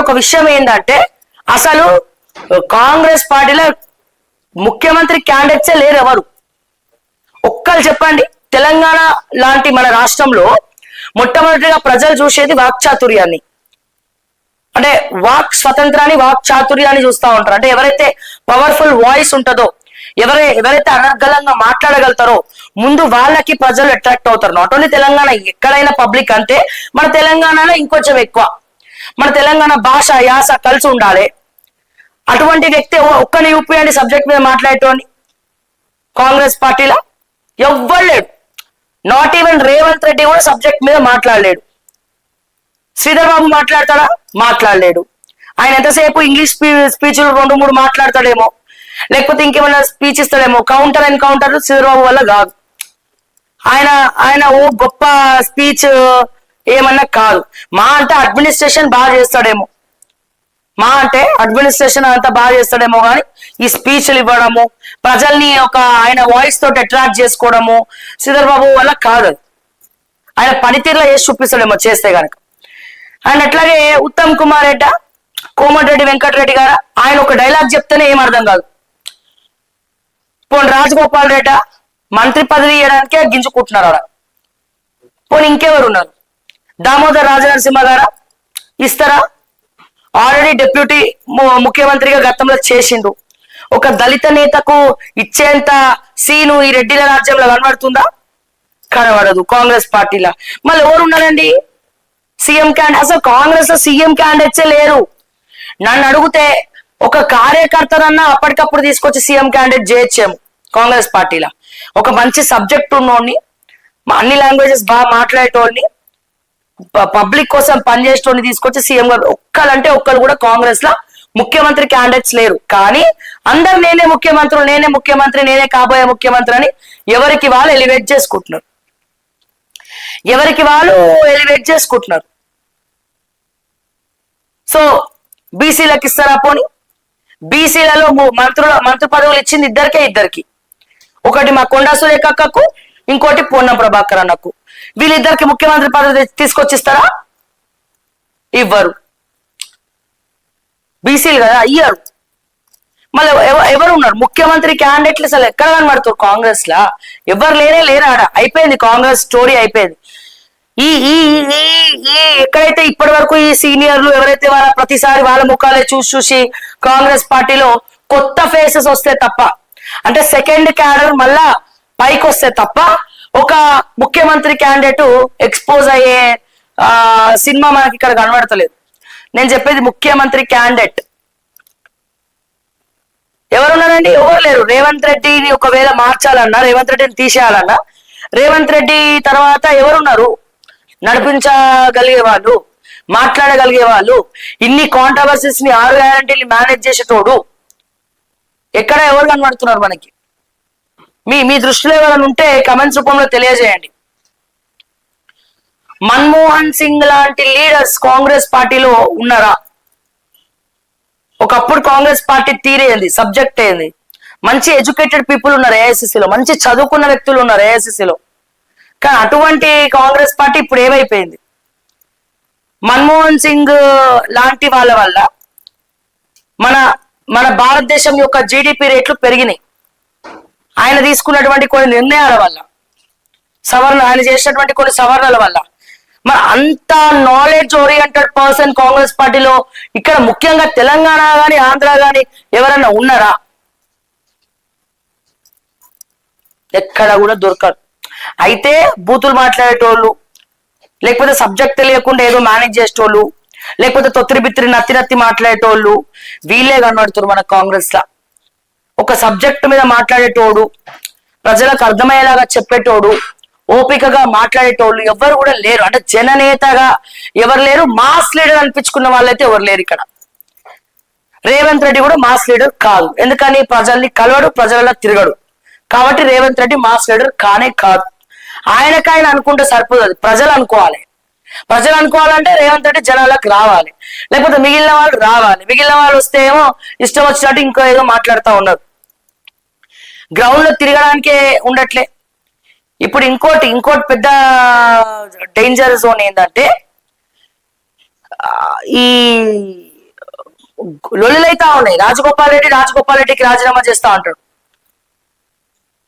ఒక విషయం ఏంటంటే అసలు కాంగ్రెస్ పార్టీలో ముఖ్యమంత్రి క్యాండిడేట్సే లేరు ఎవరు. ఒక్కరు చెప్పండి. తెలంగాణ లాంటి మన రాష్ట్రంలో మొట్టమొదటిగా ప్రజలు చూసేది వాక్చాతుర్యాన్ని, అంటే వాక్ స్వతంత్రాన్ని, వాక్ చాతుర్యాన్ని చూస్తూ ఉంటారు. అంటే ఎవరైతే పవర్ఫుల్ వాయిస్ ఉంటుందో, ఎవరైతే అనర్గళంగా మాట్లాడగలుగుతారో ముందు వాళ్ళకి ప్రజలు అట్రాక్ట్ అవుతారు. నాట్ ఓన్లీ తెలంగాణ, ఎక్కడైనా పబ్లిక్ అంతే. మన తెలంగాణలో ఇంకొంచెం ఎక్కువ. మన తెలంగాణ భాష యాస కలిసి ఉండాలి. అటువంటి వ్యక్తి ఒక్కని యూపీఎండి సబ్జెక్ట్ మీద మాట్లాడేటోని కాంగ్రెస్ పార్టీలో ఎవ్వరు లేడు. నాట్ ఈవెన్ రేవంత్ రెడ్డి కూడా సబ్జెక్ట్ మీద మాట్లాడలేడు. శ్రీధర్ బాబు మాట్లాడతాడా? మాట్లాడలేడు. ఆయన ఎంతసేపు ఇంగ్లీష్ స్పీచ్లు 2-3 మాట్లాడతాడేమో, లేకపోతే ఇంకేమైనా speech ఇస్తాడేమో. Counter encounter Sridhar Babu వల్ల కాదు. ఆయన ఓ గొప్ప స్పీచ్ ఏమన్నా కాదు. మా అంటే అడ్మినిస్ట్రేషన్ బాగా చేస్తాడేమో, అంతా బాగా చేస్తాడేమో కానీ ఈ స్పీచ్లు ఇవ్వడము, ప్రజల్ని ఆయన వాయిస్ తోటి అట్రాక్ట్ చేసుకోవడము శ్రీధర్ బాబు వల్ల కాదు. ఆయన పనితీరులో వేసి చూపిస్తాడేమో చేస్తే గనక. అండ్ అట్లాగే ఉత్తమ్ కుమార్ రెడ్డి, కోమటిరెడ్డి వెంకటరెడ్డి గారు, ఆయన ఒక డైలాగ్ చెప్తేనే ఏం అర్థం కాదు. పోనీ రాజగోపాల్ రెడ్డి మంత్రి పదవి ఇవ్వడానికే గింజుకుంటున్నారు ఆడ. పోనీ ఇంకెవరు ఉన్నారు? దామోదర్ రాజనరసింహ గారా ఇస్తారా? ఆల్రెడీ డిప్యూటీ ముఖ్యమంత్రిగా గతంలో చేసిండు. ఒక దళిత నేతకు ఇచ్చేంత సీను ఈ రెడ్డిల రాజ్యంలో కనబడుతుందా? కనబడదు కాంగ్రెస్ పార్టీలో. మళ్ళీ ఎవరు ఉన్నారండి సీఎం క్యాండిడేట్? అసలు కాంగ్రెస్ లో సీఎం క్యాండిడేట్సే లేరు. నన్ను అడిగితే ఒక కార్యకర్తనన్నా అప్పటికప్పుడు తీసుకొచ్చి సీఎం క్యాండిడేట్ చేయొచ్చేమో కాంగ్రెస్ పార్టీలో. ఒక మంచి సబ్జెక్ట్ ఉన్నోడిని, అన్ని లాంగ్వేజెస్ బాగా మాట్లాడేటోడిని, పబ్లిక్ కోసం పనిచేసేటోడిని తీసుకొచ్చి సీఎం గా ఒక్కలంటే ఒక్కరు కూడా కాంగ్రెస్ లో ముఖ్యమంత్రి క్యాండిడేట్స్ లేరు. కానీ అందరు నేనే ముఖ్యమంత్రి, నేనే కాబోయే ముఖ్యమంత్రి అని ఎవరికి వాళ్ళు ఎలివేట్ చేసుకుంటున్నారు. సో బీసీలకు ఇస్తారా? పోనీ బీసీలలో మంత్రి పదవులు ఇచ్చింది ఇద్దరికి. ఒకటి మా కొండా సురేఖ అక్కకు, ఇంకోటి పొన్నం ప్రభాకర్ అన్నకు. వీళ్ళిద్దరికి ముఖ్యమంత్రి పదవి తీసుకొచ్చిస్తారా? ఇవ్వరు. బీసీలు కదా, అయ్యారు. మళ్ళీ ఎవరు ఉన్నారు ముఖ్యమంత్రి క్యాండిడేట్లు? అసలు ఎక్కడ కనబడుతారు కాంగ్రెస్ లా? ఎవరు లేరా ఆడ. అయిపోయింది కాంగ్రెస్ స్టోరీ, అయిపోయింది. ఈ ఎక్కడైతే ఇప్పటి వరకు ఈ సీనియర్లు ఎవరైతే ప్రతిసారి వాళ్ళ ముఖాలే చూసి కాంగ్రెస్ పార్టీలో కొత్త ఫేసెస్ వస్తే తప్ప, అంటే సెకండ్ క్యాడర్ మళ్ళా పైకి వస్తే తప్ప ఒక ముఖ్యమంత్రి క్యాండిడేట్ ఎక్స్పోజ్ అయ్యే సినిమా మనకి ఇక్కడ కనబడతలేదు. నేను చెప్పేది ముఖ్యమంత్రి క్యాండిడేట్ ఎవరున్నారండి? ఎవరు లేరు. రేవంత్ రెడ్డిని ఒకవేళ మార్చాలన్నా, రేవంత్ రెడ్డిని తీసేయాలన్నా, రేవంత్ రెడ్డి తర్వాత ఎవరున్నారు నడిపించగలిగే వాళ్ళు, మాట్లాడగలిగే వాళ్ళు, ఇన్ని కాంట్రవర్సీస్ ని 6 గ్యారంటీలు మేనేజ్ చేసేటోడు? ఎక్కడ ఎవరు కనబడుతున్నారు మనకి? మీ దృష్టిలో ఎవరైనా ఉంటే కమెంట్స్ రూపంలో తెలియజేయండి. మన్మోహన్ సింగ్ లాంటి లీడర్స్ కాంగ్రెస్ పార్టీలో ఉన్నారా? ఒకప్పుడు కాంగ్రెస్ పార్టీ తీరేది, సబ్జెక్ట్ ఏంది, మంచి ఎడ్యుకేటెడ్ పీపుల్ ఉన్నారు ఏఐసిసిలో, మంచి చదువుకున్న వ్యక్తులు ఉన్నారు ఏఐసిసిలో. కానీ అటువంటి కాంగ్రెస్ పార్టీ ఇప్పుడు ఏమైపోయింది? మన్మోహన్ సింగ్ లాంటి వాళ్ళ వల్ల మన భారతదేశం యొక్క జీడిపి రేట్లు పెరిగినాయి. ఆయన తీసుకున్నటువంటి కొన్ని నిర్ణయాల వల్ల, ఆయన చేసినటువంటి కొన్ని సవరణల వల్ల. మరి అంత నాలెడ్జ్ ఓరియంటెడ్ పర్సన్ కాంగ్రెస్ పార్టీలో ఇక్కడ ముఖ్యంగా తెలంగాణ గాని ఆంధ్ర గాని ఎవరన్నా ఉన్నారా? ఎక్కడ కూడా దొరకరు. అయితే బూతులు మాట్లాడేటోళ్ళు, లేకపోతే సబ్జెక్ట్ తెలియకుండా ఏదో మేనేజ్ చేసేటోళ్ళు, లేకపోతే తొత్తిరి బిత్తిరి నత్తి మాట్లాడేటోళ్ళు వీళ్ళే కనబడుతున్నారు మన కాంగ్రెస్ లా. ఒక సబ్జెక్ట్ మీద మాట్లాడేటోడు, ప్రజలకు అర్థమయ్యేలాగా చెప్పేటోడు, ఓపికగా మాట్లాడేటోళ్ళు ఎవరు కూడా లేరు. అంటే జననేతగా ఎవరు లేరు. మాస్ లీడర్ అనిపించుకున్న వాళ్ళైతే ఎవరు లేరు ఇక్కడ. రేవంత్ రెడ్డి కూడా మాస్ లీడర్ కాదు. ఎందుకని? ప్రజల్ని కలవడు, ప్రజలలో తిరగడు. కాబట్టి రేవంత్ రెడ్డి మాస్ లీడర్ కానే కాదు. ఆయనకాయన అనుకుంటే సరిపోదు, ప్రజలు అనుకోవాలి. ప్రజలు అనుకోవాలంటే రేవంత్ రెడ్డి జనాలకు రావాలి, లేకపోతే మిగిలిన వాళ్ళు రావాలి. మిగిలిన వాళ్ళు వస్తే ఏమో ఇష్టం వచ్చినట్టు ఇంకో ఏదో మాట్లాడుతూ ఉన్నారు. గ్రౌండ్ లో తిరగడానికే ఉండట్లే. ఇప్పుడు ఇంకోటి పెద్ద డేంజర్ జోన్ ఏంటంటే, ఈ లొల్లిలైతా ఉన్నాయి. రాజగోపాల్ రెడ్డికి రాజీనామా చేస్తా అంటాడు.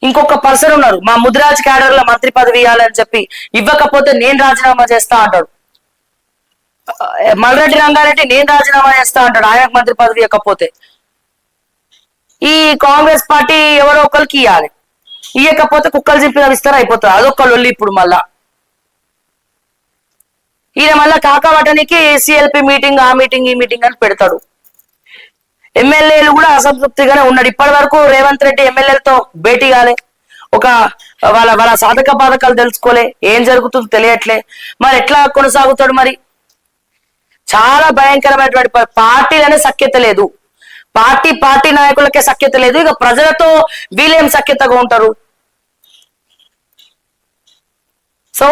ఇంకొక పర్సన్ ఉన్నారు, మా ముదిరాజ్ క్యాడర్ లో మంత్రి పదవి ఇవ్వాలని చెప్పి ఇవ్వకపోతే నేను రాజీనామా చేస్తా అంటాడు. మల్రెడ్డి రంగారెడ్డి నేను రాజీనామా చేస్తా అంటాడు ఆయనకు మంత్రి పదవి ఇవ్వకపోతే. ఈ కాంగ్రెస్ పార్టీ ఎవరో ఒకరికి ఇవ్వాలి, ఇవ్వకపోతే కుక్కలు చింపిన విస్తారు అయిపోతుంది. అదొక లొల్లి ఇప్పుడు మళ్ళా. ఈయన మళ్ళా కాకవటానికి సిఎల్పి మీటింగ్, ఆ మీటింగ్, ఈ మీటింగ్ అని పెడతాడు. ఎమ్మెల్యేలు కూడా అసంతృప్తిగానే ఉన్నాడు. ఇప్పటి వరకు రేవంత్ రెడ్డి ఎమ్మెల్యేలతో భేటీ కాలే, ఒక వాళ్ళ సాధక బాధకాలు తెలుసుకోలే, ఏం జరుగుతుందో తెలియట్లే. మరి ఎట్లా కొనసాగుతాడు? మరి చాలా భయంకరమైనటువంటి పార్టీలనే సఖ్యత లేదు, పార్టీ నాయకులకే సఖ్యత లేదు. ఇక ప్రజలతో వీళ్ళేం సఖ్యతగా ఉంటారు? సో